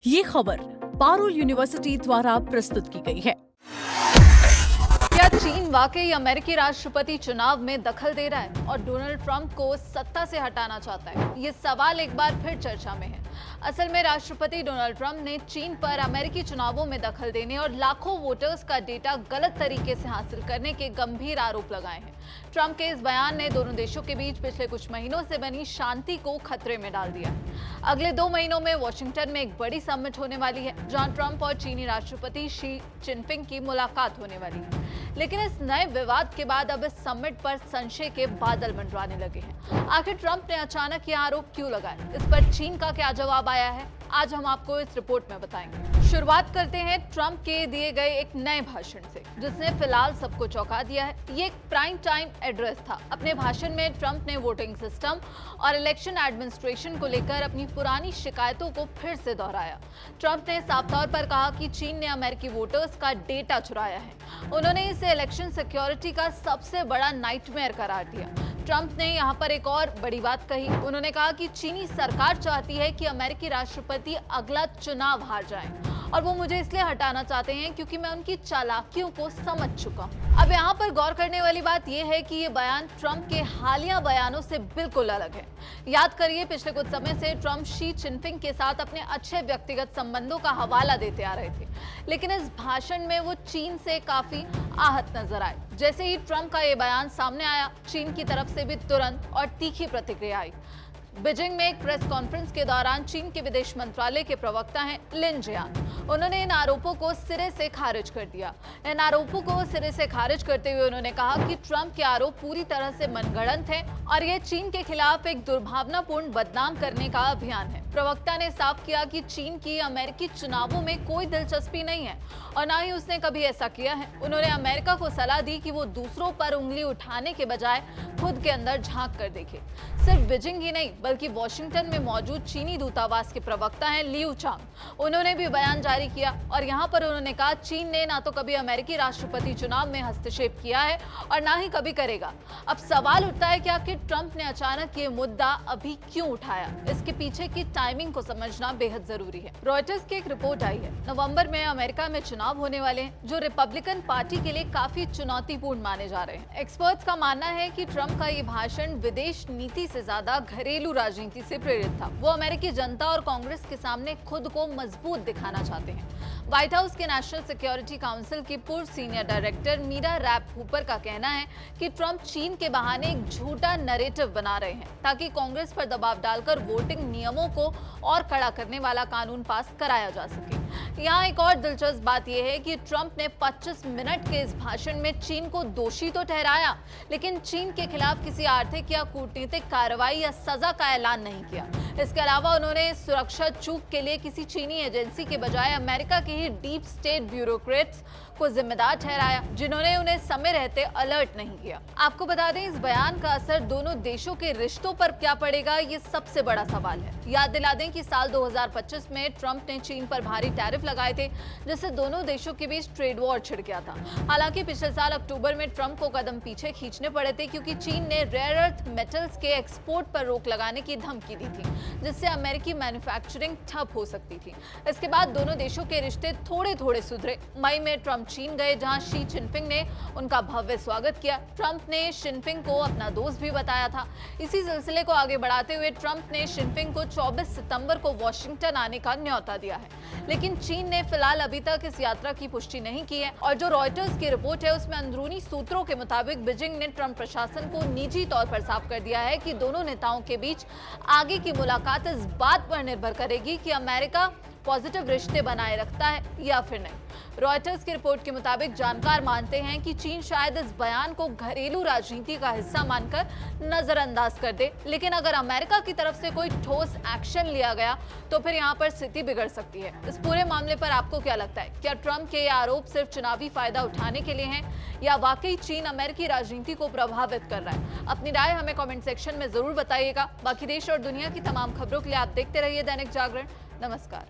ये खबर पारुल यूनिवर्सिटी द्वारा प्रस्तुत की गई है। क्या चीन वाकई अमेरिकी राष्ट्रपति चुनाव में दखल दे रहा है और डोनाल्ड ट्रंप को सत्ता से हटाना चाहता है? ये सवाल एक बार फिर चर्चा में है। असल में राष्ट्रपति डोनाल्ड ट्रंप ने चीन पर अमेरिकी चुनावों में दखल देने और लाखों वोटर्स का डेटा गलत तरीके से हासिल करने के गंभीर आरोप लगाए हैं। ट्रंप के इस बयान ने दोनों देशों के बीच पिछले कुछ महीनों से बनी शांति को खतरे में डाल दिया है। अगले 2 महीनों में वॉशिंगटन में एक बड़ी समिट होने वाली है, जहां ट्रंप और चीनी राष्ट्रपति शी जिनपिंग की मुलाकात होने वाली है। लेकिन इस नए विवाद के बाद अब इस समिट पर संशय के बादल मंडराने लगे हैं। आखिर ट्रंप ने अचानक ये आरोप क्यों लगाए? इस पर चीन का क्या जवाब आया है, आज हम आपको इस रिपोर्ट में बताएंगे। शुरुआत करते हैं ट्रंप के दिए गए एक नए भाषण से, जिसने फिलहाल सबको चौंका दिया है। ये एक प्राइम टाइम एड्रेस था। अपने भाषण में ट्रंप ने वोटिंग सिस्टम और इलेक्शन एडमिनिस्ट्रेशन को लेकर अपनी पुरानी शिकायतों को फिर से दोहराया। ट्रंप ने साफ तौर पर कहा कि चीन ने अमेरिकी वोटर्स का डेटा चुराया है। उन्होंने इसे इलेक्शन सिक्योरिटी का सबसे बड़ा नाइटमेयर करार दिया। ट्रंप ने यहाँ पर एक और बड़ी बात कही। उन्होंने कहा कि चीनी सरकार चाहती है कि अमेरिकी राष्ट्रपति अगला चुनाव हार जाएं और वो मुझे इसलिए हटाना चाहते हैं क्योंकि मैं उनकी चालाकियों को समझ चुका हूं। अब यहाँ पर गौर करने वाली बात यह है कि ये बयान ट्रंप के हालिया बयानों से बिल्कुल अलग है। याद करिए, पिछले कुछ समय से ट्रंप शी जिनपिंग के साथ अपने अच्छे व्यक्तिगत संबंधों का हवाला देते आ रहे थे, लेकिन इस भाषण में वो चीन से काफी आहत नजर आए। जैसे ही ट्रंप का ये बयान सामने आया, चीन की तरफ से भी तुरंत और तीखी प्रतिक्रिया आई। बीजिंग में एक प्रेस कॉन्फ्रेंस के दौरान चीन के विदेश मंत्रालय के प्रवक्ता हैं लिन जियान, उन्होंने इन आरोपों को सिरे से खारिज कर दिया। इन आरोपों को सिरे से खारिज करते हुए उन्होंने कहा कि ट्रंप के आरोप पूरी तरह से मनगढ़ंत हैं और ये चीन के खिलाफ एक दुर्भावनापूर्ण बदनाम करने का अभियान है। प्रवक्ता ने साफ किया कि चीन की अमेरिकी चुनावों में कोई दिलचस्पी नहीं है और ना ही उसने कभी ऐसा किया है। उन्होंने अमेरिका को सलाह दी कि वो दूसरों पर उंगली उठाने के बजाय खुद के अंदर झांक कर देखे। सिर्फ बीजिंग ही नहीं बल्कि वॉशिंगटन में मौजूद चीनी दूतावास के प्रवक्ता हैं लियू चांग, उन्होंने भी बयान जारी किया और यहाँ पर उन्होंने कहा चीन ने ना तो कभी अमेरिकी राष्ट्रपति चुनाव में हस्तक्षेप किया है और ना ही कभी करेगा। अब सवाल उठता है कि आखिर ट्रंप ने अचानक ये मुद्दा अभी क्यों उठाया? इसके पीछे की टाइमिंग को समझना बेहद जरूरी है। रॉयटर्स की एक रिपोर्ट आई है, नवंबर में अमेरिका में चुनाव होने वाले हैं, जो रिपब्लिकन पार्टी के लिए काफी चुनौतीपूर्ण माने जा रहे हैं। एक्सपर्ट्स का मानना है कि ट्रंप का ये भाषण विदेश नीति से ज्यादा घरेलू राजनीति से प्रेरित था। वो अमेरिकी जनता और कांग्रेस के सामने खुद को मजबूत दिखाना चाहते हैं। व्हाइट हाउस के नेशनल सिक्योरिटी काउंसिल की पूर्व senior director Mira Rapp Hooper का कहना है कि ट्रंप चीन के बहाने एक झूठा नैरेटिव बना रहे हैं ताकि कांग्रेस पर दबाव डालकर वोटिंग नियमों को और कड़ा करने वाला कानून पास कराया जा सके। यहाँ एक और दिलचस्प बात यह है कि ट्रंप ने 25 मिनट के इस भाषण में चीन को दोषी तो ठहराया, लेकिन चीन के खिलाफ किसी आर्थिक या कूटनीतिक कार्रवाई या सजा का ऐलान नहीं किया। इसके अलावा उन्होंने सुरक्षा चूक के लिए किसी चीनी एजेंसी के बजाय अमेरिका के ही डीप स्टेट ब्यूरोक्रेट्स को जिम्मेदार ठहराया, जिन्होंने उन्हें समय रहते अलर्ट नहीं किया। आपको बता दें, इस बयान का असर दोनों देशों के रिश्तों पर क्या पड़ेगा, ये सबसे बड़ा सवाल है। याद दिला दें कि साल 2025 में ट्रंप ने चीन पर भारी टैरिफ लगाए थे, जिससे दोनों देशों के बीच ट्रेड वॉर छिड़ गया था। हालांकि पिछले साल अक्टूबर में ट्रंप को कदम पीछे खींचने पड़े थे, क्योंकि चीन ने रेयर अर्थ मेटल्स के एक्सपोर्ट पर रोक लगाने की धमकी दी थी, जिससे अमेरिकी मैन्युफैक्चरिंग ठप हो सकती थी। इसके बाद दोनों देशों के रिश्ते थोड़े थोड़े सुधरे। मई में ट्रंप चीन गए, जहां शी जिनपिंग ने उनका भव्य स्वागत किया। ट्रंप ने जिनपिंग को अपना दोस्त भी बताया था। इसी सिलसिले को आगे बढ़ाते हुए ट्रंप ने जिनपिंग को 24 सितंबर को वॉशिंगटन आने का न्योता दिया है, लेकिन चीन ने फिलहाल अभी तक इस यात्रा की पुष्टि नहीं की है। और जो रॉयटर्स की रिपोर्ट है, उसमें अंदरूनी सूत्रों के मुताबिक बीजिंग ने ट्रंप प्रशासन को निजी तौर पर साफ कर दिया है कि दोनों नेताओं के बीच आगे की मुलाकात इस बात पर निर्भर करेगी कि अमेरिका पॉजिटिव रिश्ते बनाए रखता है या फिर नहीं। रॉयटर्स की रिपोर्ट के मुताबिक जानकार मानते हैं कि चीन शायद इस बयान को घरेलू राजनीति का हिस्सा मानकर नजरअंदाज कर दे, लेकिन अगर अमेरिका की तरफ से कोई ठोस एक्शन लिया गया तो फिर यहाँ पर स्थिति बिगड़ सकती है। इस पूरे मामले पर आपको क्या लगता है? क्या ट्रंप के ये आरोप सिर्फ चुनावी फायदा उठाने के लिए हैं या वाकई चीन अमेरिकी राजनीति को प्रभावित कर रहा है? अपनी राय हमें कमेंट सेक्शन में जरूर बताइएगा। बाकी देश और दुनिया की तमाम खबरों के लिए आप देखते रहिए दैनिक जागरण। नमस्कार।